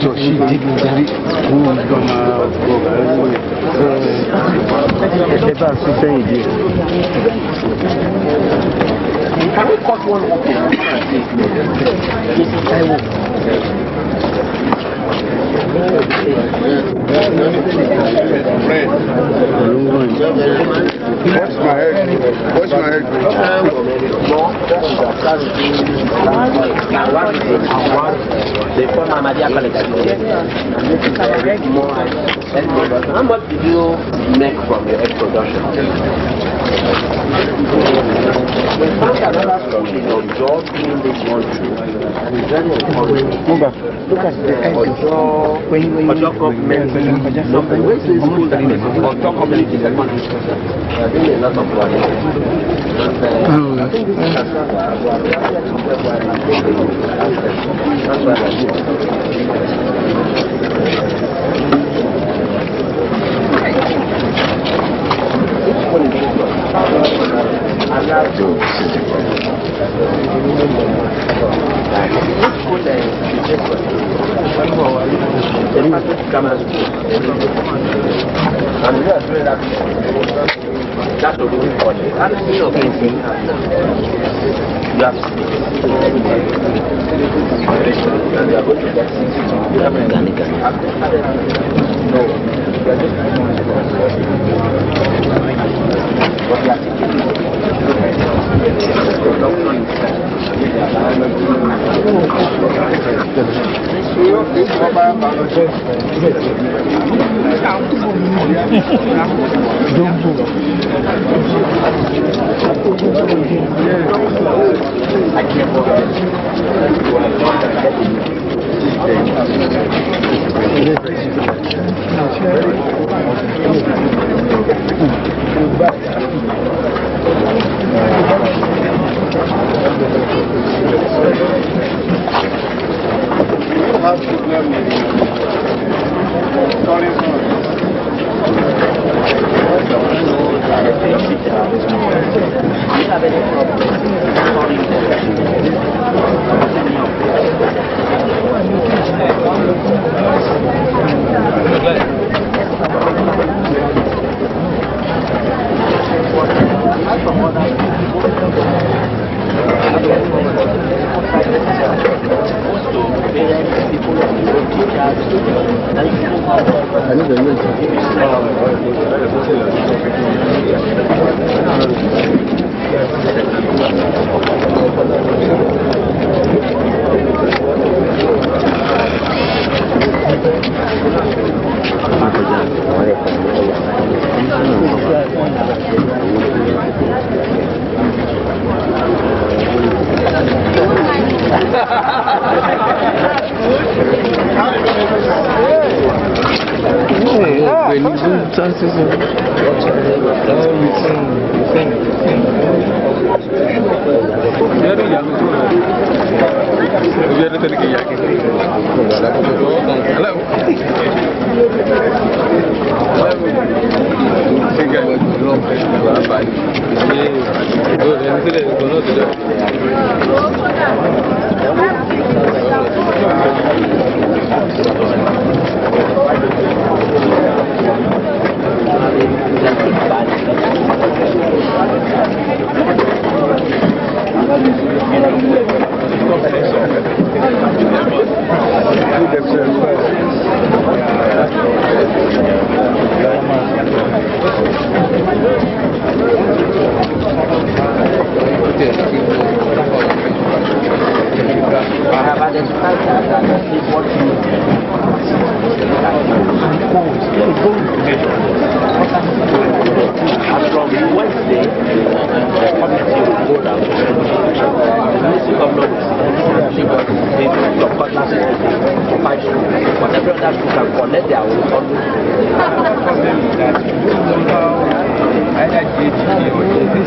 So she did that. Can we cut one open? Watch my head. Watch my head. How much did you make from your egg production? We found another story of Joe being this one tree, and it's very encouraging. Look at the egg. Ojo government, something which is school that is Ojo community is a country. They are doing a lot of work. And I think this is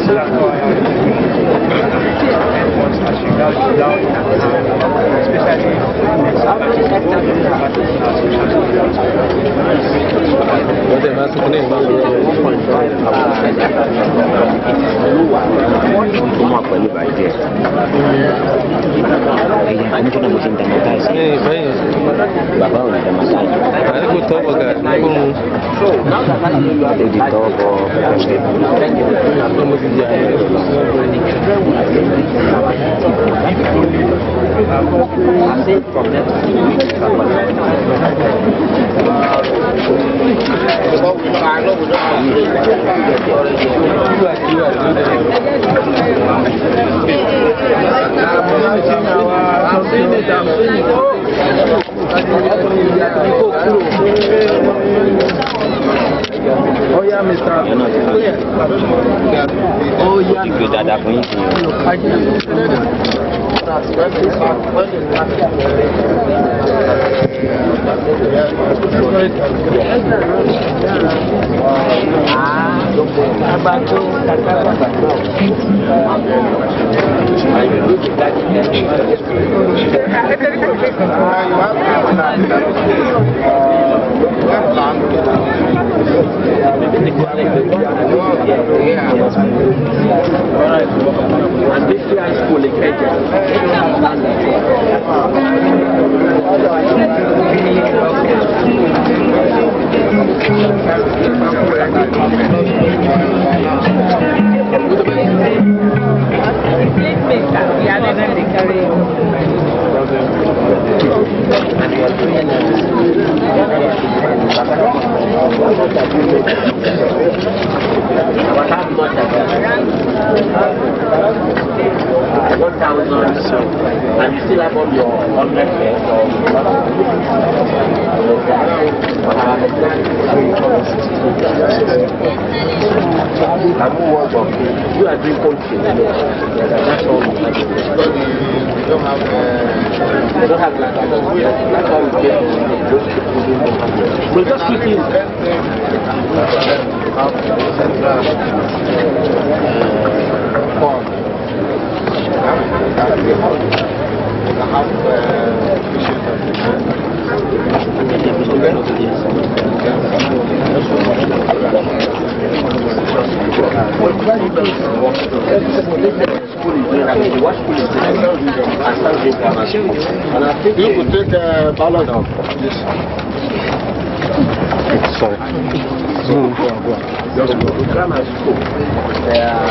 that's why I do. Especially Oh yeah, Mr. Oh yeah, good at that point. And this year is fully and you still have all your 100 shares you are doing poultry. That's all you don't have land. That's all we get. We'll just keep you. You could take ballot of this. Sorry. Grammar school. They are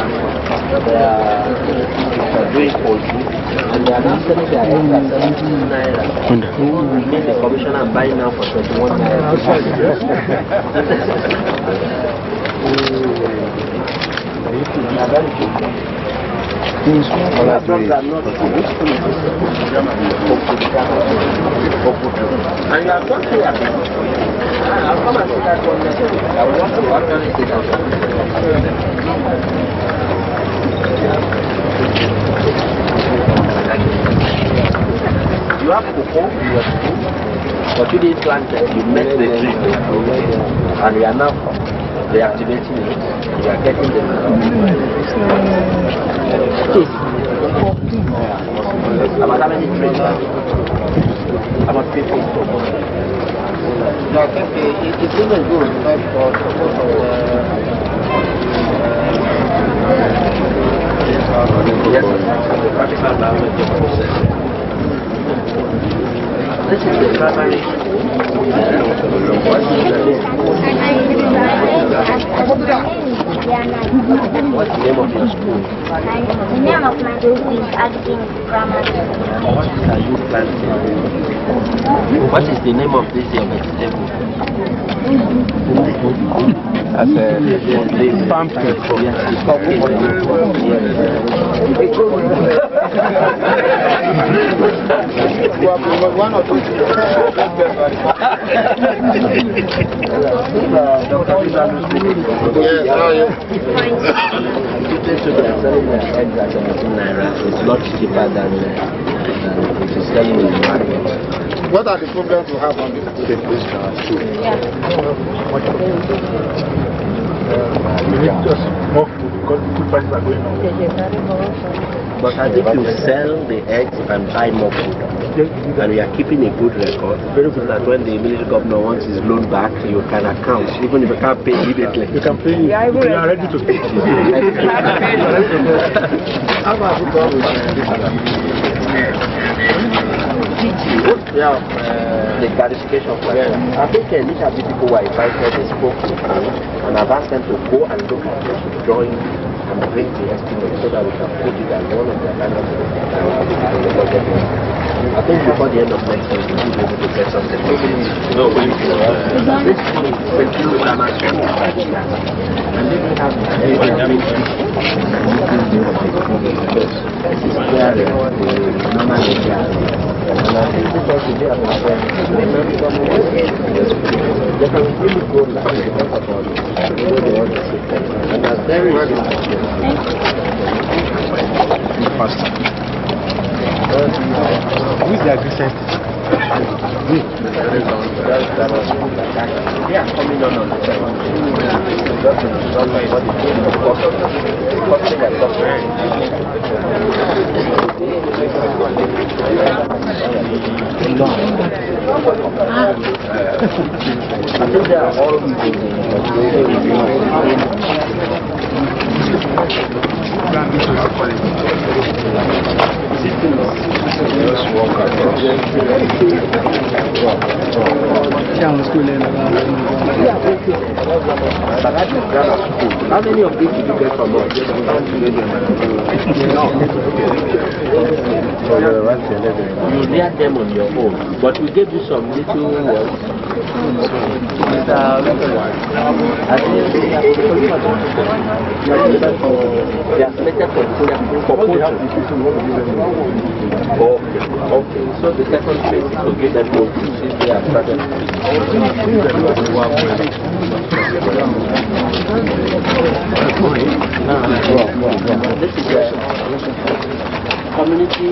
doing poultry, and they are now selling their eggs at 17 naira. Who made the commissioner buy now for 21 naira? And you have got here. I'll come and see that one. I want to organize it. You have cocoa, but you didn't plant it. You met the tree, and we are now reactivating it. We are getting them. About how many trees? About 50. No, it's even good because this is the primary school. What's the name of your school? The name of my school is Agric Grammar School. What are you planting? What is the name of this vegetable? That's the pumpkin. Yes, it's pumpkin. One or two. It's lot cheaper than it is selling in the market. What are the problems you have on this? We need just more food because the food prices are going up. But I think you sell the eggs and buy more food. And we are keeping a good record. Very good that when the military governor wants his loan back, you can account, even if you can't pay immediately. You can pay. You are ready to pay. How about the clarification plan. I think these are the people who are invited, they spoke to me, and I've asked them to go and look at the drawing and bring the estimate so that we can put it as one of the standards and the budget. I think before the end of next week, we will be able to get something. No, we will. This is who is the Agric scientist? Yeah, coming on the second. I think they are all How many of these did you get from us? You read them on your own, but we gave you some little words. They are selected for okay, so the second phase is to give them both since they have started. This is the community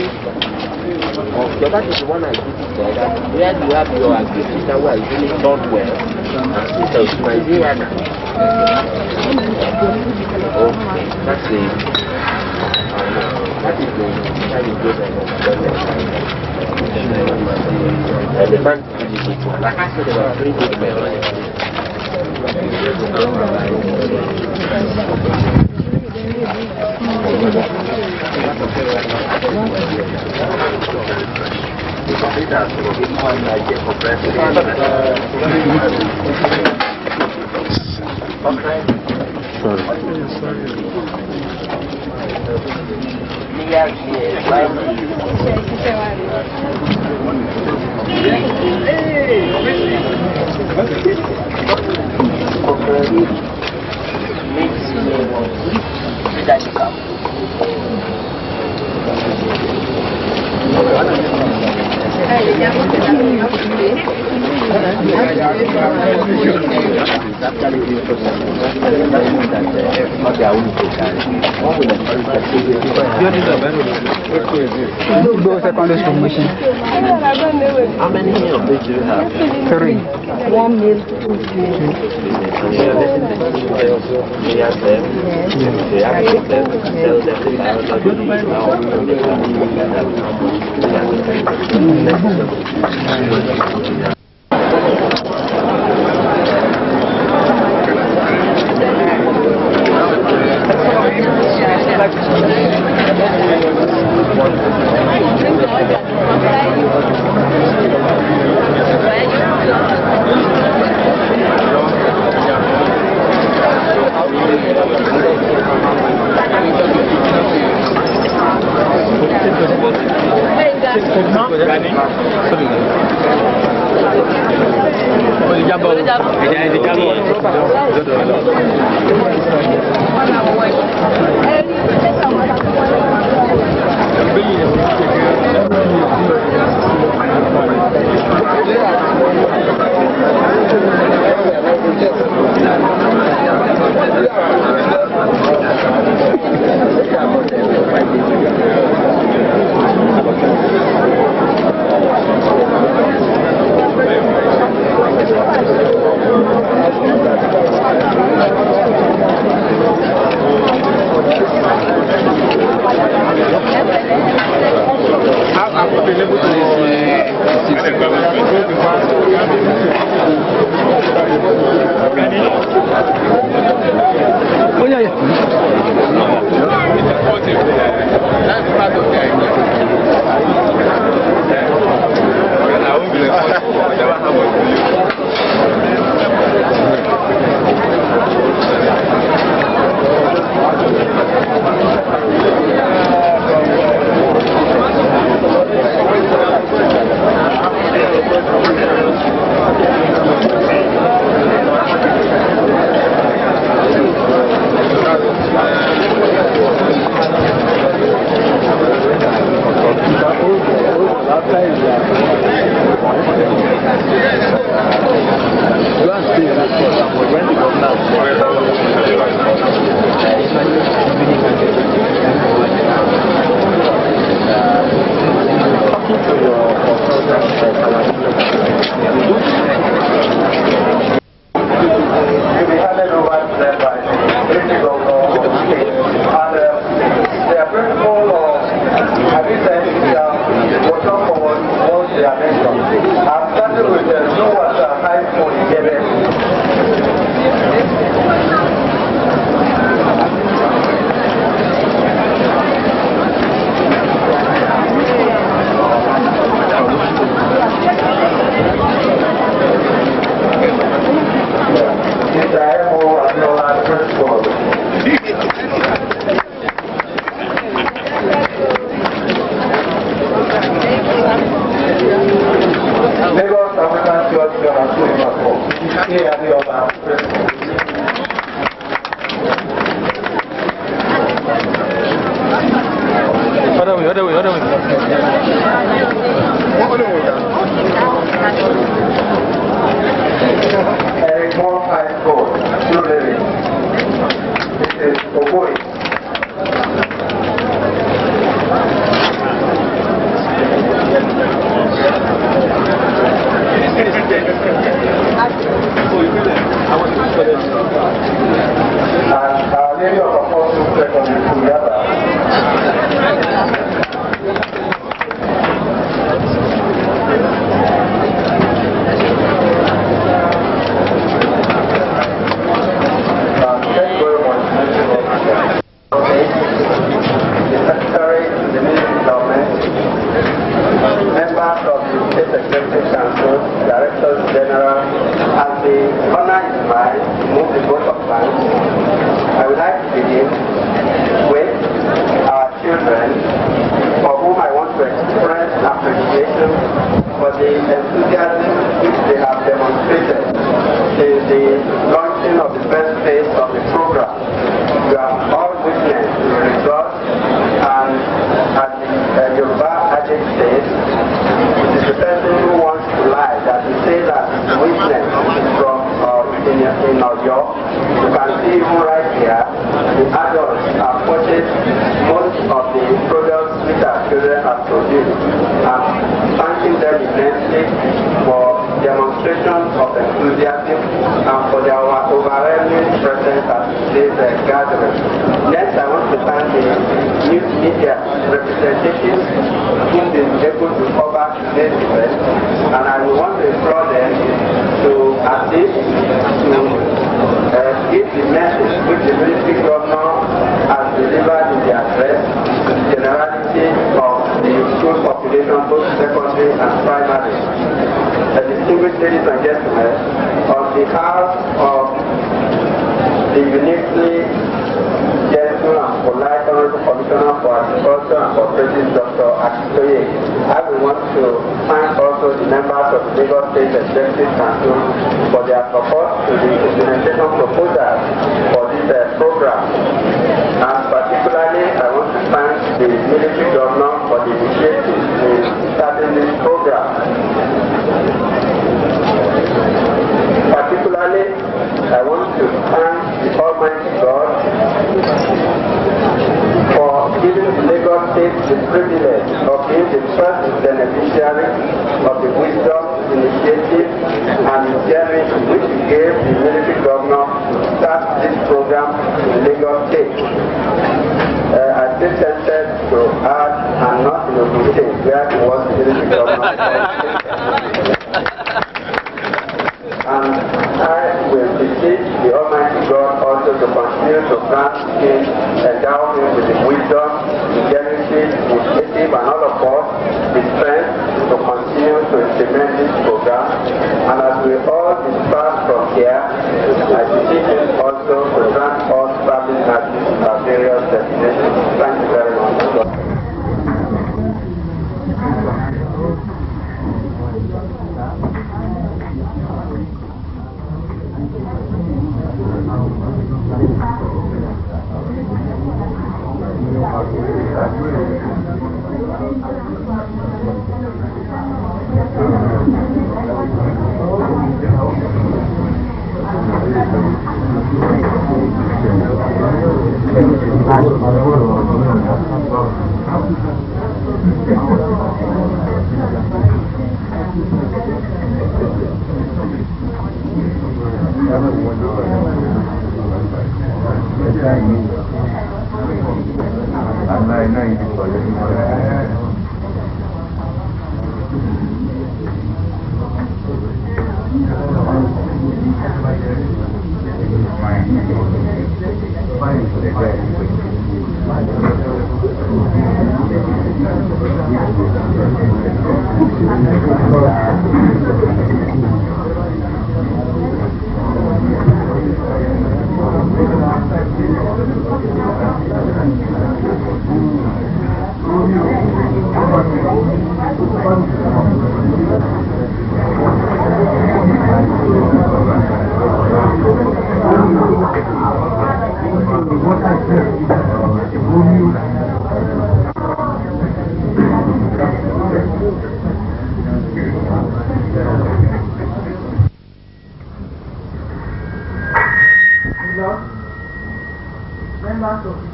so that is the one I visited. Where you have your activities that were really done well and systems Nigeria now. Okay, that's the that is the bank like I said, there were 3 big members. How many of these do you have? 3. 1 meal, 2 meals.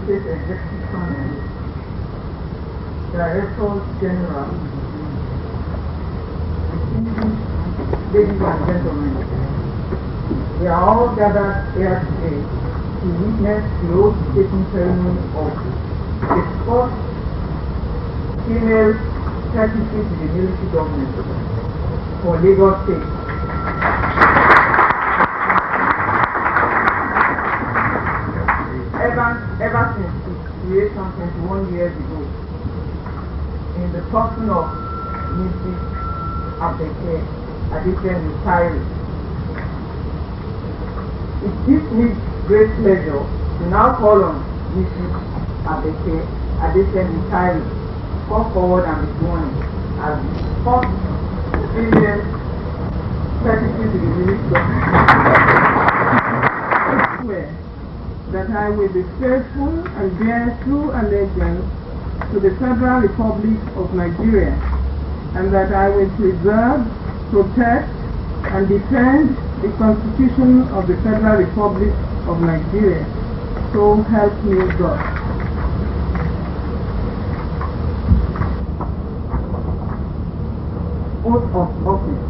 State Executive Council, Director General, ladies and gentlemen, we are all gathered here today to witness the oath-taking ceremony of the first female secretary to the military government for Lagos State. Ever since its creation 21 years ago, in the person of Mrs. Agric retiring. It gives me great pleasure to now call on Mrs. Agric retiring to come forward and be sworn as the first female secretary to the military government. That I will be faithful and bear true allegiance to the Federal Republic of Nigeria, and that I will preserve, protect, and defend the Constitution of the Federal Republic of Nigeria. So help me God. Oath of office.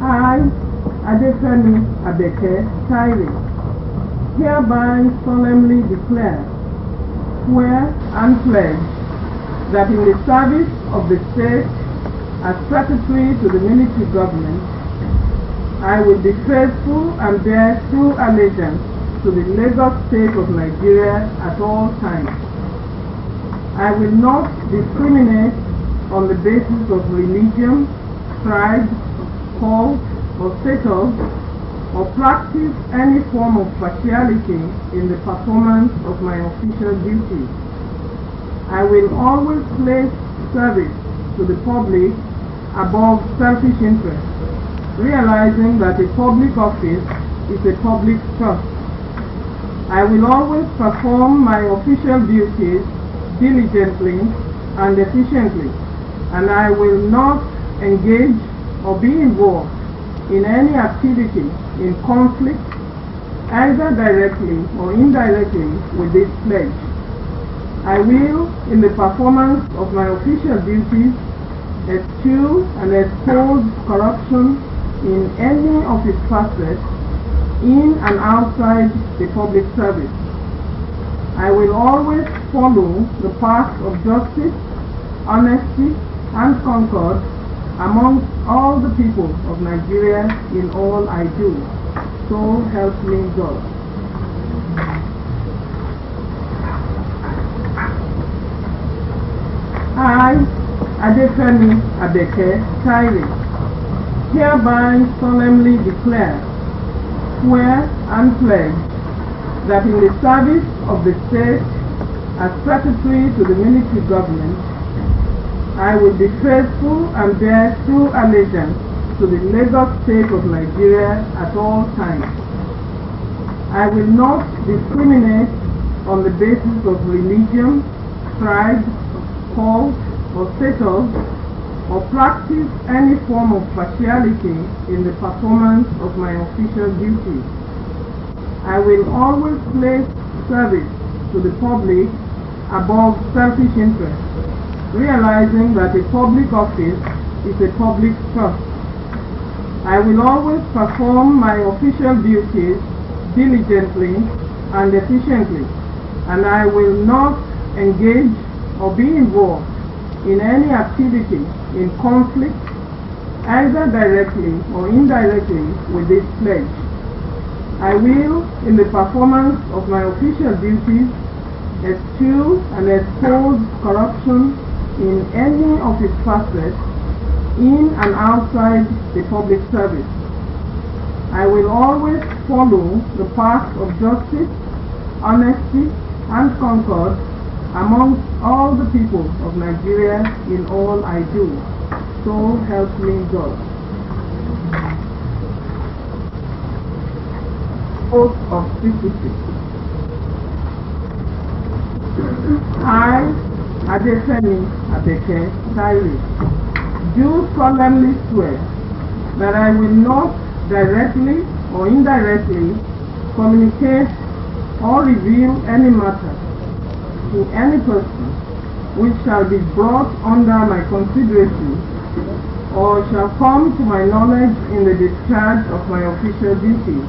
I, Adefemi Abeke Tairi, hereby solemnly declare, swear and pledge that in the service of the state as secretary to the military government, I will be faithful and bear true allegiance to the Lagos State of Nigeria at all times. I will not discriminate on the basis of religion, tribe, cult, or status, or practice any form of partiality in the performance of my official duties. I will always place service to the public above selfish interest, realizing that a public office is a public trust. I will always perform my official duties diligently and efficiently, and I will not engage or be involved in any activity in conflict, either directly or indirectly, with this pledge. I will, in the performance of my official duties, eschew and expose corruption in any of its facets, in and outside the public service. I will always follow the path of justice, honesty, and concord amongst all the people of Nigeria in all I do. So help me God. I, Adefemi Abeke Tairi, hereby solemnly declare, swear and pledge that in the service of the state as secretary to the military government, I will be faithful and bear true allegiance to the Lagos State of Nigeria at all times. I will not discriminate on the basis of religion, tribe, cult, or status, or practice any form of partiality in the performance of my official duties. I will always place service to the public above selfish interest, realizing that a public office is a public trust. I will always perform my official duties diligently and efficiently, and I will not engage or be involved in any activity in conflict, either directly or indirectly, with this pledge. I will, in the performance of my official duties, eschew and expose corruption in any of its facets, in and outside the public service. I will always follow the path of justice, honesty, and concord amongst all the people of Nigeria in all I do. So help me God. Oath of secrecy. I, Adefemi Abeke Tairi, do solemnly swear that I will not directly or indirectly communicate or reveal any matter to any person which shall be brought under my consideration or shall come to my knowledge in the discharge of my official duties,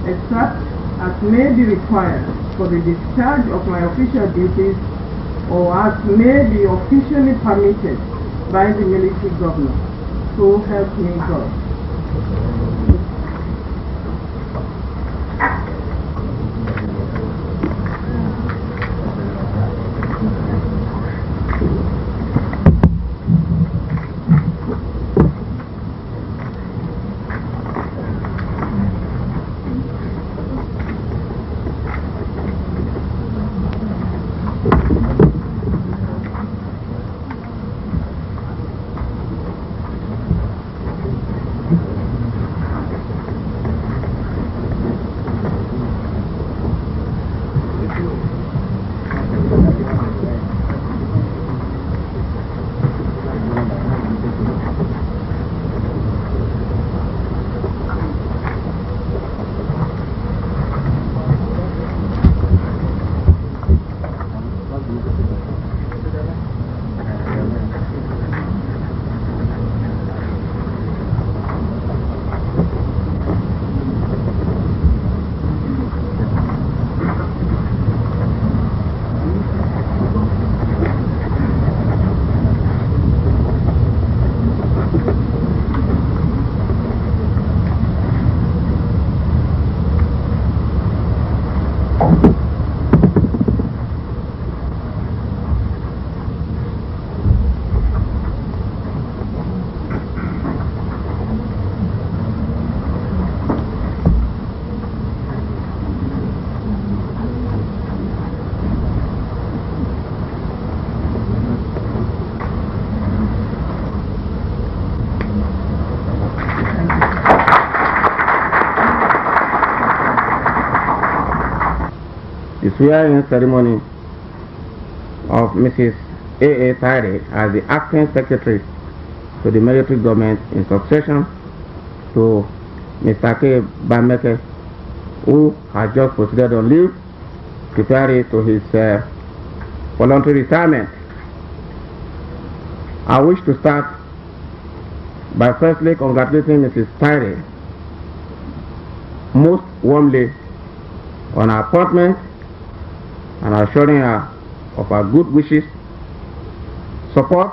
except as may be required for the discharge of my official duties or as may be officially permitted by the military governor. So help me God. The swearing ceremony of Mrs. A. Tare as the acting secretary to the military government in succession to Mr. K. Bameke, who has just proceeded on leave, preparing to his voluntary retirement. I wish to start by firstly congratulating Mrs. Tare most warmly on her appointment and assuring her of our good wishes, support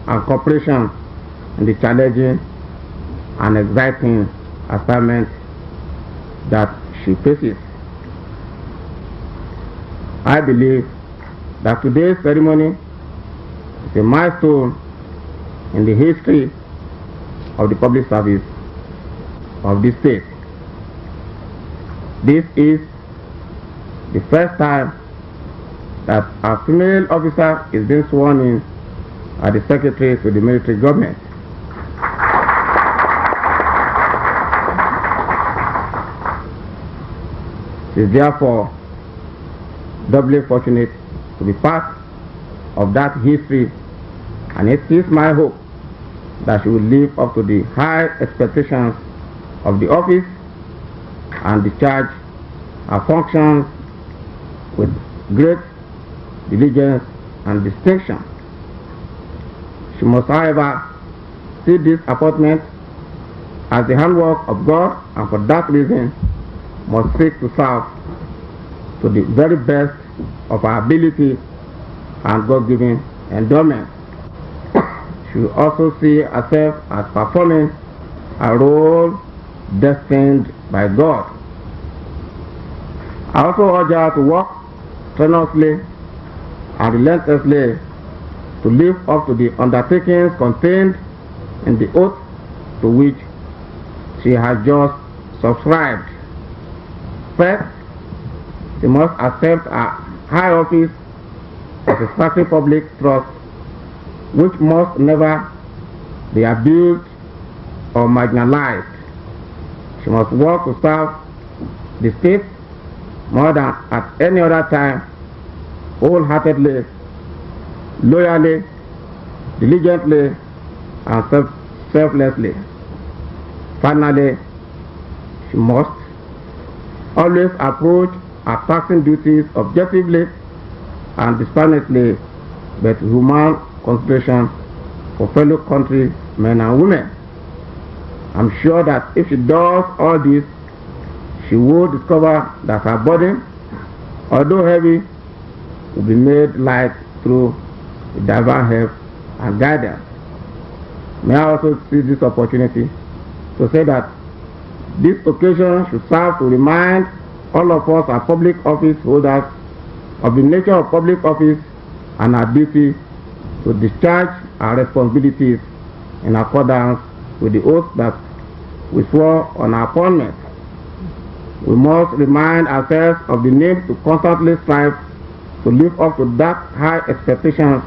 and cooperation in the challenging and exciting assignment that she faces. I believe that today's ceremony is a milestone in the history of the public service of this state. This is the first time that a female officer is being sworn in as the secretary to the military government. She is therefore doubly fortunate to be part of that history, and it is my hope that she will live up to the high expectations of the office and discharge her functions with great diligence and distinction. She must, however, see this appointment as the handwork of God, and for that reason must seek to serve to the very best of her ability and God-given endowment. She will also see herself as performing a role destined by God. I also urge her to work strenuously and relentlessly to live up to the undertakings contained in the oath to which she has just subscribed. First, she must accept a high office of a sacred public trust, which must never be abused or marginalized. She must work to serve the state more than at any other time, wholeheartedly, loyally, diligently, and selflessly. Finally, she must always approach our taxing duties objectively and dispassionately, but human consideration for fellow countrymen and women. I'm sure that if she does all this, she will discover that her burden, although heavy, will be made light through the divine help and guidance. May I also seize this opportunity to say that this occasion should serve to remind all of us as public office holders of the nature of public office and our duty to discharge our responsibilities in accordance with the oath that we swore on our appointment. We must remind ourselves of the need to constantly strive to live up to that high expectations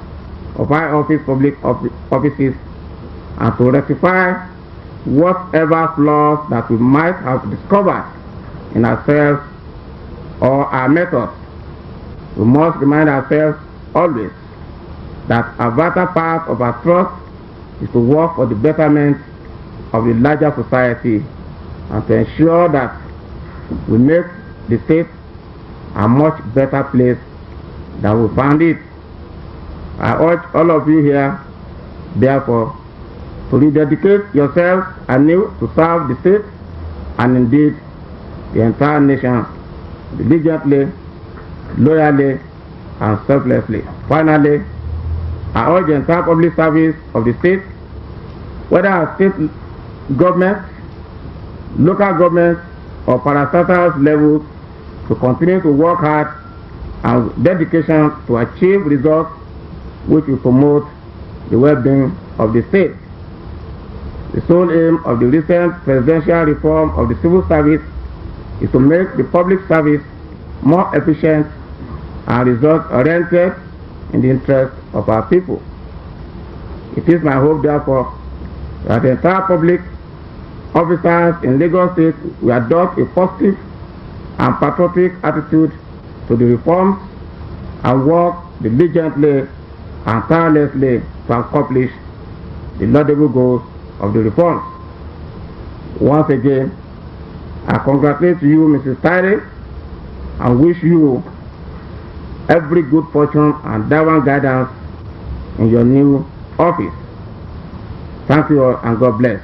of high office public offices and to rectify whatever flaws that we might have discovered in ourselves or our methods. We must remind ourselves always that a vital part of our trust is to work for the betterment of the larger society and to ensure that we make the state a much better place than we found it. I urge all of you here, therefore, to rededicate yourselves anew to serve the state and indeed the entire nation diligently, loyally, and selflessly. Finally, I urge the entire public service of the state, whether at state government, local government, or parastatal levels, to continue to work hard and with dedication to achieve results which will promote the well-being of the state. The sole aim of the recent presidential reform of the civil service is to make the public service more efficient and result-oriented in the interest of our people. It is my hope, therefore, that the entire public officers in Lagos State will adopt a positive and patriotic attitude to the reforms and work diligently and tirelessly to accomplish the laudable goals of the reforms. Once again, I congratulate you, Mrs. Tyree, and wish you every good fortune and divine guidance in your new office. Thank you all and God bless.